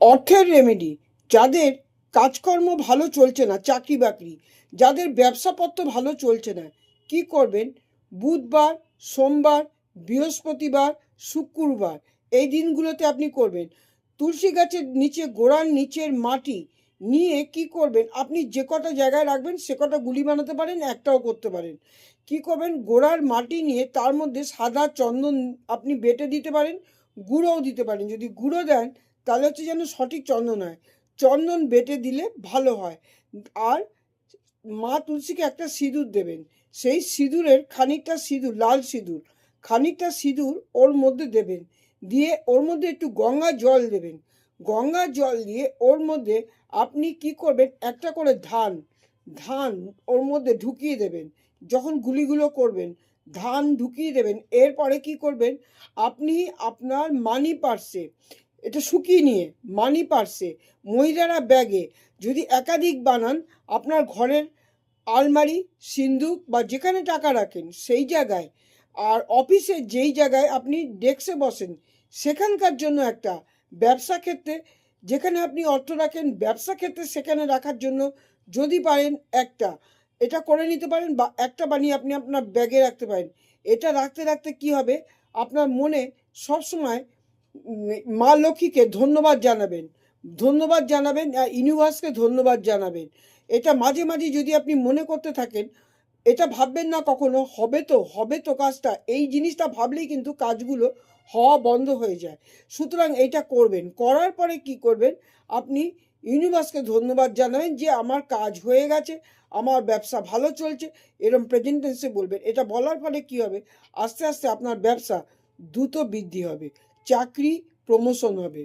অর্থের রেমেডি, যাদের কাজকর্ম ভালো চলছে না, চাকরি বাকরি, যাদের ব্যবসাপত্র ভালো চলছে না, কি করবেন? বুধবার, সোমবার, বৃহস্পতিবার, শুক্রবার এই দিনগুলোতে আপনি করবেন। তুলসী গাছের নিচে, গোড়ার নিচের মাটি নিয়ে কি করবেন? আপনি যে কটা জায়গায় রাখবেন সে কটা গুলি বানাতে পারেন, একটাও করতে পারেন। কি করবেন? গোড়ার মাটি নিয়ে তার মধ্যে সাদা চন্দন আপনি বেটে দিতে পারেন, গুঁড়োও দিতে পারেন। যদি গুঁড়ো দেন তাহলে হচ্ছে যেন সঠিক চন্দন হয়, চন্দন বেটে দিলে ভালো হয়। আর মা তুলসীকে একটা সিঁদুর দেবেন, সেই সিঁদুরের খানিকটা সিঁদুর, লাল সিঁদুর, খানিকটা সিঁদুর ওর মধ্যে দেবেন, দিয়ে ওর মধ্যে একটু গঙ্গা জল দেবেন। গঙ্গা জল দিয়ে ওর মধ্যে আপনি কি করবেন? একটা করে ধান ধান ওর মধ্যে ঢুকিয়ে দেবেন। যখন গুলিগুলো করবেন ধান ঢুকিয়ে দেবেন। এরপরে কি করবেন? আপনি আপনার মানি পার্সে, এটা শুকিয়ে নিয়ে মানি পার্সে, মহিলারা ব্যাগে, যদি একাধিক বানান, আপনার ঘরের আলমারি, সিন্ধুক বা যেখানে টাকা রাখেন সেই জায়গায়, আর অফিসে যেই জায়গায় আপনি ডেস্কে বসেন সেখানকার জন্য একটা, ব্যবসা ক্ষেত্রে যেখানে আপনি অর্থ রাখেন ব্যবসা ক্ষেত্রে সেখানে রাখার জন্য যদি পারেন একটা, এটা করে নিতে পারেন, বা একটা বানিয়ে আপনি আপনার ব্যাগে রাখতে পারেন। এটা রাখতে রাখতে কি হবে? আপনার মনে সবসময় মা লক্ষ্মীকে ধন্যবাদ জানাবেন, ধন্যবাদ জানাবেন, ইউনিভার্সকে ধন্যবাদ জানাবেন। এটা মাঝে মাঝে যদি আপনি মনে করতে থাকেন, এটা ভাববেন না কখনো হবে তো, হবে তো কাজটা, এই জিনিসটা ভাবলেই কিন্তু কাজগুলো হওয়া বন্ধ হয়ে যায়। সুতরাং এইটা করবেন, করার পরে কি করবেন? আপনি ইউনিভার্সকে ধন্যবাদ জানাবেন যে আমার কাজ হয়ে গেছে, আমার ব্যবসা ভালো চলছে, এরকম প্রেজেন্ট টেন্সে বলবেন। এটা বলার ফলে কি হবে? আস্তে আস্তে আপনার ব্যবসা দ্রুত বৃদ্ধি হবে, চাকরি প্রমোশন হবে।